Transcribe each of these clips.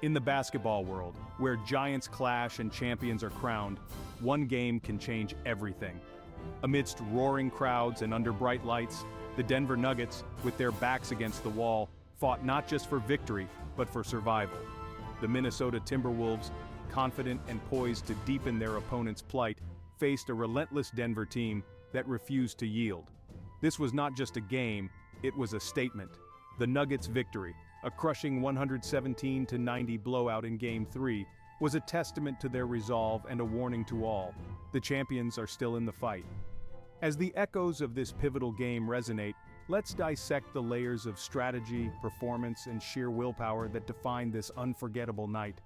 In the basketball world, where giants clash and champions are crowned, one game can change everything. Amidst roaring crowds and under bright lights, the Denver Nuggets, with their backs against the wall, fought not just for victory, but for survival. The Minnesota Timberwolves, confident and poised to deepen their opponent's plight, faced a relentless Denver team that refused to yield. This was not just a game, it was a statement. The Nuggets' victory, a crushing 117-90 blowout in Game 3, was a testament to their resolve and a warning to all. The champions are still in the fight. As the echoes of this pivotal game resonate, let's dissect the layers of strategy, performance, and sheer willpower that define this unforgettable night.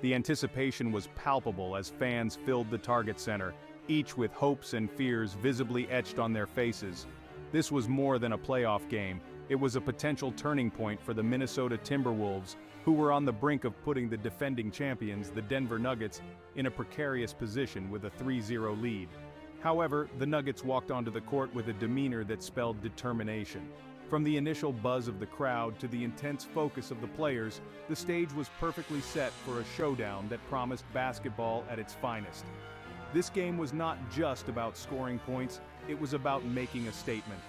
The anticipation was palpable as fans filled the Target Center, each with hopes and fears visibly etched on their faces. This was more than a playoff game, it was a potential turning point for the Minnesota Timberwolves, who were on the brink of putting the defending champions, the Denver Nuggets, in a precarious position with a 3-0 lead. However, the Nuggets walked onto the court with a demeanor that spelled determination. From the initial buzz of the crowd to the intense focus of the players, the stage was perfectly set for a showdown that promised basketball at its finest. This game was not just about scoring points, it was about making a statement.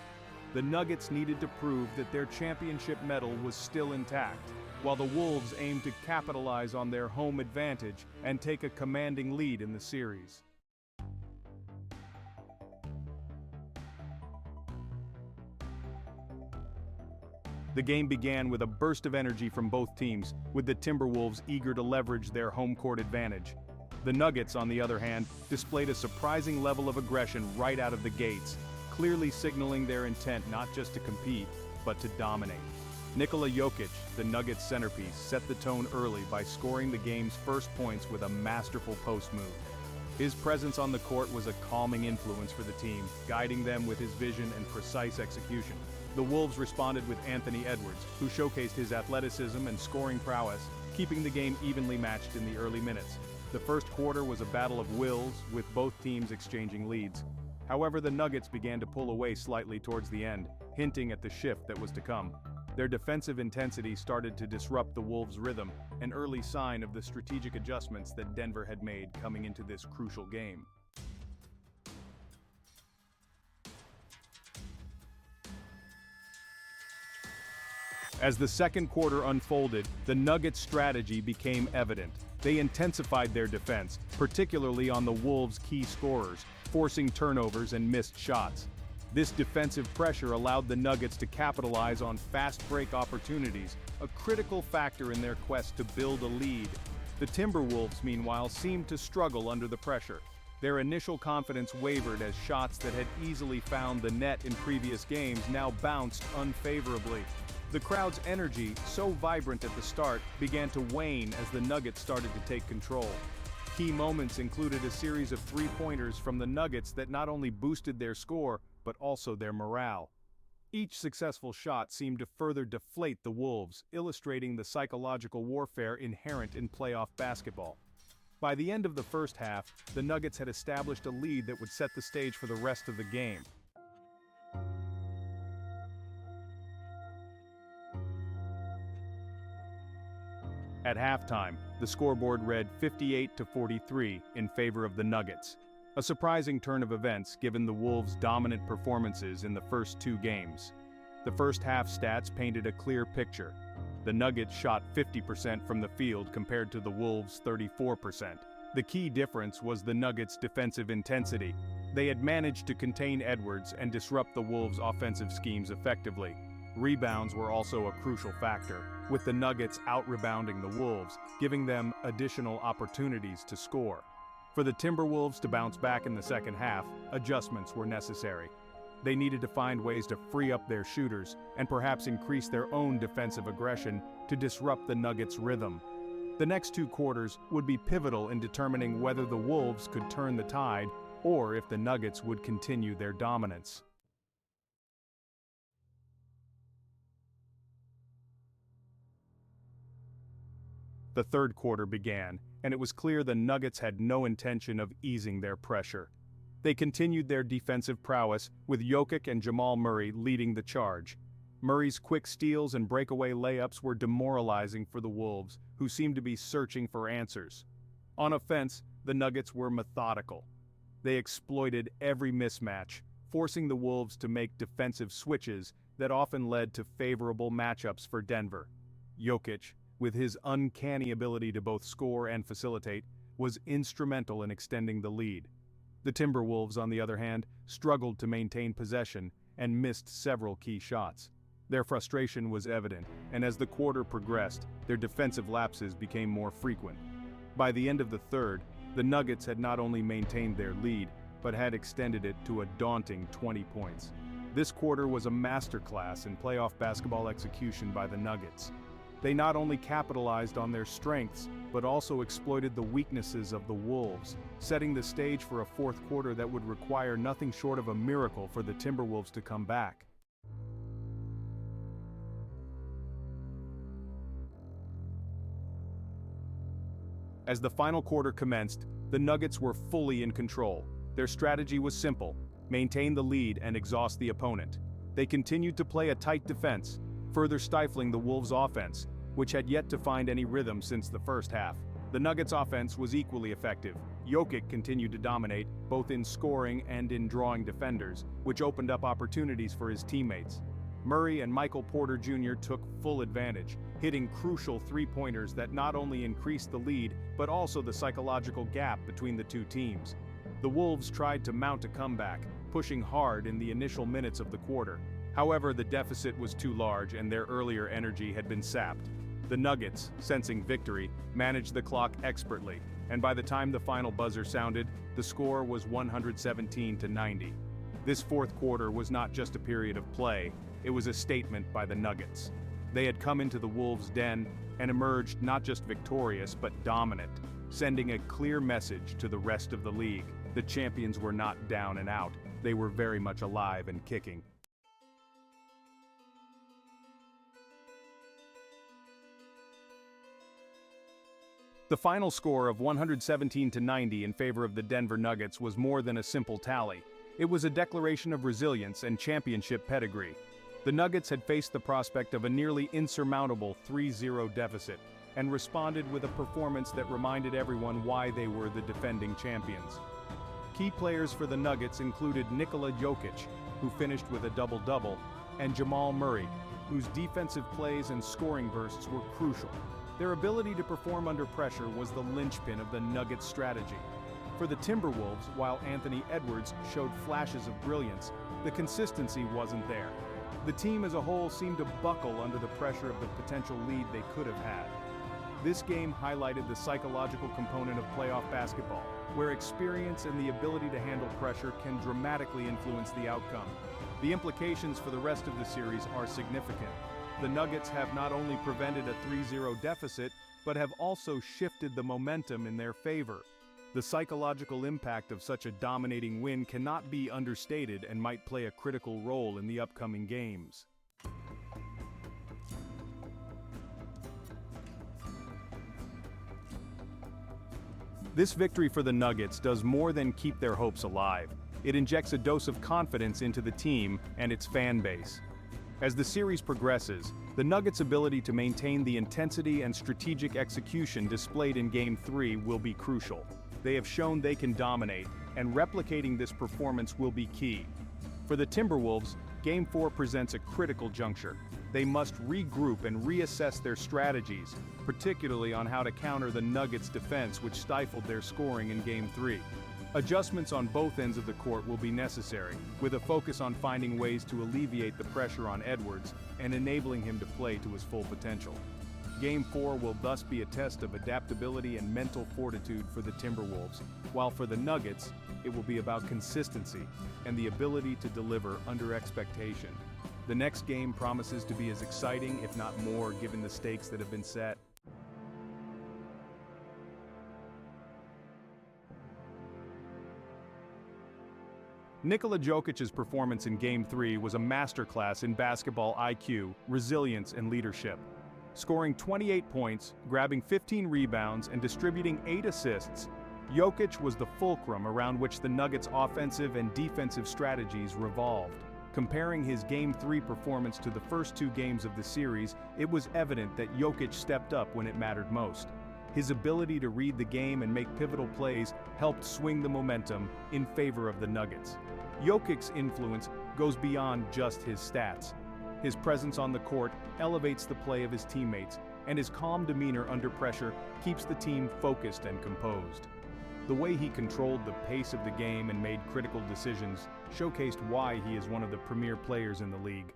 The Nuggets needed to prove that their championship medal was still intact, while the Wolves aimed to capitalize on their home advantage and take a commanding lead in the series. The game began with a burst of energy from both teams, with the Timberwolves eager to leverage their home court advantage. The Nuggets, on the other hand, displayed a surprising level of aggression right out of the gates, clearly signaling their intent not just to compete, but to dominate. Nikola Jokic, the Nuggets' centerpiece, set the tone early by scoring the game's first points with a masterful post move. His presence on the court was a calming influence for the team, guiding them with his vision and precise execution. The Wolves responded with Anthony Edwards, who showcased his athleticism and scoring prowess, keeping the game evenly matched in the early minutes. The first quarter was a battle of wills, with both teams exchanging leads. However, the Nuggets began to pull away slightly towards the end, hinting at the shift that was to come. Their defensive intensity started to disrupt the Wolves' rhythm, an early sign of the strategic adjustments that Denver had made coming into this crucial game. As the second quarter unfolded, the Nuggets' strategy became evident. They intensified their defense, particularly on the Wolves' key scorers, forcing turnovers and missed shots. This defensive pressure allowed the Nuggets to capitalize on fast break opportunities, a critical factor in their quest to build a lead. The Timberwolves, meanwhile, seemed to struggle under the pressure. Their initial confidence wavered as shots that had easily found the net in previous games now bounced unfavorably. The crowd's energy, so vibrant at the start, began to wane as the Nuggets started to take control. Key moments included a series of three-pointers from the Nuggets that not only boosted their score, but also their morale. Each successful shot seemed to further deflate the Wolves, illustrating the psychological warfare inherent in playoff basketball. By the end of the first half, the Nuggets had established a lead that would set the stage for the rest of the game. At halftime, the scoreboard read 58-43 in favor of the Nuggets. A surprising turn of events given the Wolves' dominant performances in the first two games. The first half stats painted a clear picture. The Nuggets shot 50% from the field compared to the Wolves' 34%. The key difference was the Nuggets' defensive intensity. They had managed to contain Edwards and disrupt the Wolves' offensive schemes effectively. Rebounds were also a crucial factor, with the Nuggets out-rebounding the Wolves, giving them additional opportunities to score. For the Timberwolves to bounce back in the second half, adjustments were necessary. They needed to find ways to free up their shooters, and perhaps increase their own defensive aggression to disrupt the Nuggets' rhythm. The next two quarters would be pivotal in determining whether the Wolves could turn the tide, or if the Nuggets would continue their dominance. The third quarter began, and it was clear the Nuggets had no intention of easing their pressure. They continued their defensive prowess, with Jokic and Jamal Murray leading the charge. Murray's quick steals and breakaway layups were demoralizing for the Wolves, who seemed to be searching for answers. On offense, the Nuggets were methodical. They exploited every mismatch, forcing the Wolves to make defensive switches that often led to favorable matchups for Denver. Jokic, with his uncanny ability to both score and facilitate, was instrumental in extending the lead. The Timberwolves, on the other hand, struggled to maintain possession and missed several key shots. Their frustration was evident, and as the quarter progressed, their defensive lapses became more frequent. By the end of the third, the Nuggets had not only maintained their lead, but had extended it to a daunting 20 points. This quarter was a masterclass in playoff basketball execution by the Nuggets. They not only capitalized on their strengths, but also exploited the weaknesses of the Wolves, setting the stage for a fourth quarter that would require nothing short of a miracle for the Timberwolves to come back. As the final quarter commenced, the Nuggets were fully in control. Their strategy was simple: maintain the lead and exhaust the opponent. They continued to play a tight defense, further stifling the Wolves' offense, which had yet to find any rhythm since the first half. The Nuggets' offense was equally effective. Jokic continued to dominate, both in scoring and in drawing defenders, which opened up opportunities for his teammates. Murray and Michael Porter Jr. took full advantage, hitting crucial three-pointers that not only increased the lead, but also the psychological gap between the two teams. The Wolves tried to mount a comeback, pushing hard in the initial minutes of the quarter. However, the deficit was too large and their earlier energy had been sapped. The Nuggets, sensing victory, managed the clock expertly, and by the time the final buzzer sounded, the score was 117-90. This fourth quarter was not just a period of play, it was a statement by the Nuggets. They had come into the Wolves' den and emerged not just victorious but dominant, sending a clear message to the rest of the league. The champions were not down and out, they were very much alive and kicking. The final score of 117-90 in favor of the Denver Nuggets was more than a simple tally. It was a declaration of resilience and championship pedigree. The Nuggets had faced the prospect of a nearly insurmountable 3-0 deficit, and responded with a performance that reminded everyone why they were the defending champions. Key players for the Nuggets included Nikola Jokic, who finished with a double-double, and Jamal Murray, whose defensive plays and scoring bursts were crucial. Their ability to perform under pressure was the linchpin of the Nuggets' strategy. For the Timberwolves, while Anthony Edwards showed flashes of brilliance, the consistency wasn't there. The team as a whole seemed to buckle under the pressure of the potential lead they could have had. This game highlighted the psychological component of playoff basketball, where experience and the ability to handle pressure can dramatically influence the outcome. The implications for the rest of the series are significant. The Nuggets have not only prevented a 3-0 deficit, but have also shifted the momentum in their favor. The psychological impact of such a dominating win cannot be understated and might play a critical role in the upcoming games. This victory for the Nuggets does more than keep their hopes alive. It injects a dose of confidence into the team and its fan base. As the series progresses, the Nuggets' ability to maintain the intensity and strategic execution displayed in Game 3 will be crucial. They have shown they can dominate, and replicating this performance will be key. For the Timberwolves, Game 4 presents a critical juncture. They must regroup and reassess their strategies, particularly on how to counter the Nuggets' defense, which stifled their scoring in Game 3. Adjustments on both ends of the court will be necessary, with a focus on finding ways to alleviate the pressure on Edwards and enabling him to play to his full potential. Game 4 will thus be a test of adaptability and mental fortitude for the Timberwolves, while for the Nuggets, it will be about consistency and the ability to deliver under expectation. The next game promises to be as exciting, if not more, given the stakes that have been set. Nikola Jokic's performance in Game 3 was a masterclass in basketball IQ, resilience, and leadership. Scoring 28 points, grabbing 15 rebounds, and distributing 8 assists, Jokic was the fulcrum around which the Nuggets' offensive and defensive strategies revolved. Comparing his Game 3 performance to the first two games of the series, it was evident that Jokic stepped up when it mattered most. His ability to read the game and make pivotal plays helped swing the momentum in favor of the Nuggets. Jokic's influence goes beyond just his stats. His presence on the court elevates the play of his teammates, and his calm demeanor under pressure keeps the team focused and composed. The way he controlled the pace of the game and made critical decisions showcased why he is one of the premier players in the league.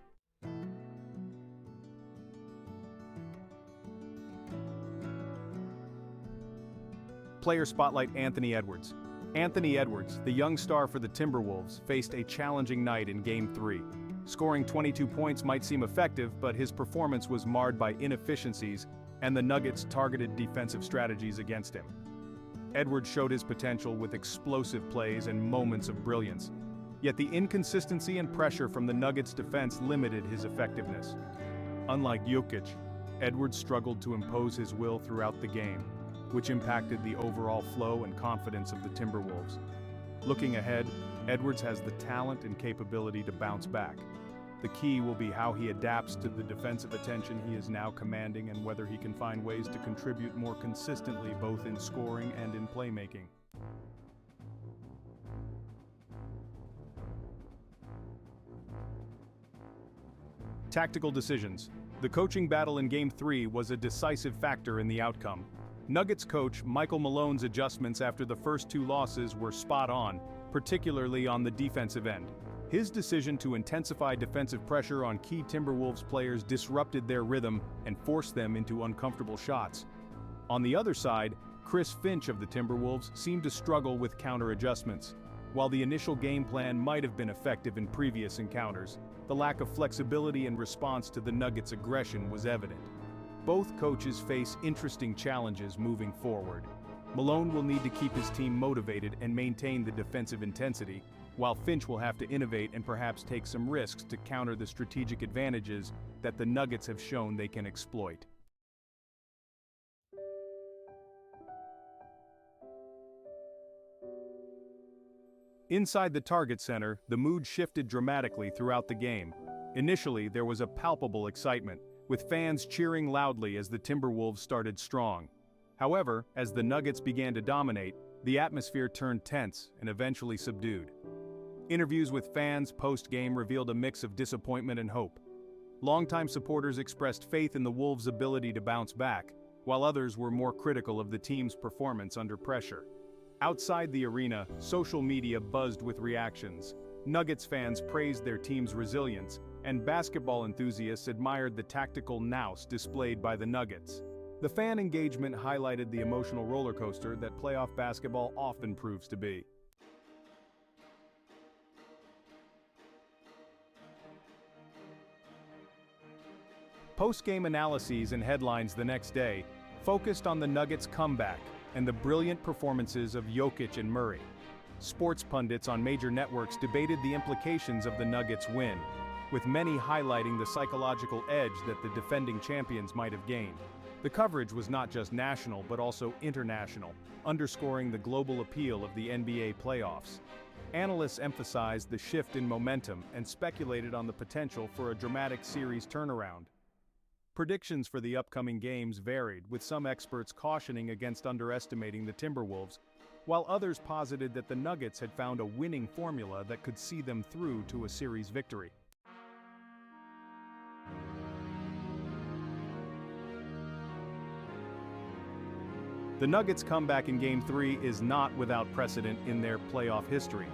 Player spotlight: Anthony Edwards. Anthony Edwards, the young star for the Timberwolves, faced a challenging night in Game 3. Scoring 22 points might seem effective, but his performance was marred by inefficiencies and the Nuggets' targeted defensive strategies against him. Edwards showed his potential with explosive plays and moments of brilliance. Yet the inconsistency and pressure from the Nuggets' defense limited his effectiveness. Unlike Jokic, Edwards struggled to impose his will throughout the game, which impacted the overall flow and confidence of the Timberwolves. Looking ahead, Edwards has the talent and capability to bounce back. The key will be how he adapts to the defensive attention he is now commanding and whether he can find ways to contribute more consistently both in scoring and in playmaking. Tactical decisions. The coaching battle in Game 3 was a decisive factor in the outcome. Nuggets coach Michael Malone's adjustments after the first two losses were spot on, particularly on the defensive end. His decision to intensify defensive pressure on key Timberwolves players disrupted their rhythm and forced them into uncomfortable shots. On the other side, Chris Finch of the Timberwolves seemed to struggle with counter adjustments. While the initial game plan might have been effective in previous encounters, the lack of flexibility in response to the Nuggets' aggression was evident. Both coaches face interesting challenges moving forward. Malone will need to keep his team motivated and maintain the defensive intensity, while Finch will have to innovate and perhaps take some risks to counter the strategic advantages that the Nuggets have shown they can exploit. Inside the Target Center, the mood shifted dramatically throughout the game. Initially, there was a palpable excitement, with fans cheering loudly as the Timberwolves started strong. However, as the Nuggets began to dominate, the atmosphere turned tense and eventually subdued. Interviews with fans post-game revealed a mix of disappointment and hope. Longtime supporters expressed faith in the Wolves' ability to bounce back, while others were more critical of the team's performance under pressure. Outside the arena, social media buzzed with reactions. Nuggets fans praised their team's resilience, and basketball enthusiasts admired the tactical nous displayed by the Nuggets. The fan engagement highlighted the emotional roller coaster that playoff basketball often proves to be. Post-game analyses and headlines the next day focused on the Nuggets' comeback and the brilliant performances of Jokic and Murray. Sports pundits on major networks debated the implications of the Nuggets' win, with many highlighting the psychological edge that the defending champions might have gained. The coverage was not just national but also international, underscoring the global appeal of the NBA playoffs. Analysts emphasized the shift in momentum and speculated on the potential for a dramatic series turnaround. Predictions for the upcoming games varied, with some experts cautioning against underestimating the Timberwolves, while others posited that the Nuggets had found a winning formula that could see them through to a series victory. The Nuggets' comeback in Game 3 is not without precedent in their playoff history.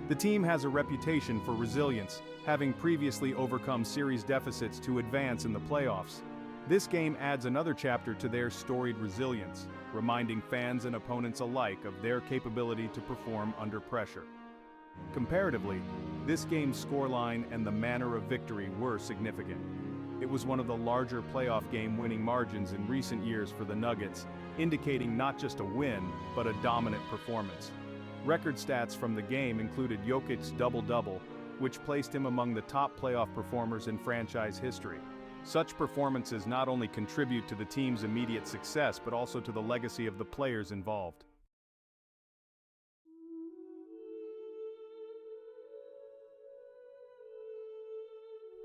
The team has a reputation for resilience, having previously overcome series deficits to advance in the playoffs. This game adds another chapter to their storied resilience, reminding fans and opponents alike of their capability to perform under pressure. Comparatively, this game's scoreline and the manner of victory were significant. It was one of the larger playoff game winning margins in recent years for the Nuggets, indicating not just a win, but a dominant performance. Record stats from the game included Jokic's double-double, which placed him among the top playoff performers in franchise history. Such performances not only contribute to the team's immediate success but also to the legacy of the players involved.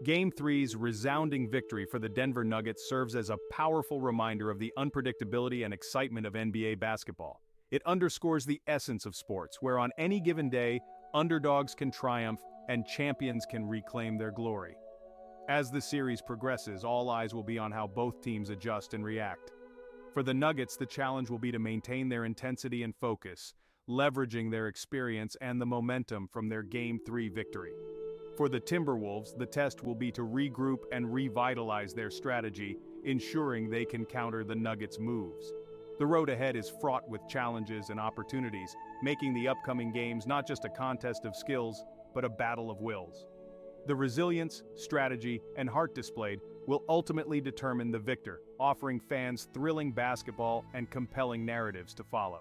Game 3's resounding victory for the Denver Nuggets serves as a powerful reminder of the unpredictability and excitement of NBA basketball. It underscores the essence of sports, where on any given day, underdogs can triumph and champions can reclaim their glory. As the series progresses, all eyes will be on how both teams adjust and react. For the Nuggets, the challenge will be to maintain their intensity and focus, leveraging their experience and the momentum from their Game 3 victory. For the Timberwolves, the test will be to regroup and revitalize their strategy, ensuring they can counter the Nuggets' moves. The road ahead is fraught with challenges and opportunities, making the upcoming games not just a contest of skills, but a battle of wills. The resilience, strategy, and heart displayed will ultimately determine the victor, offering fans thrilling basketball and compelling narratives to follow.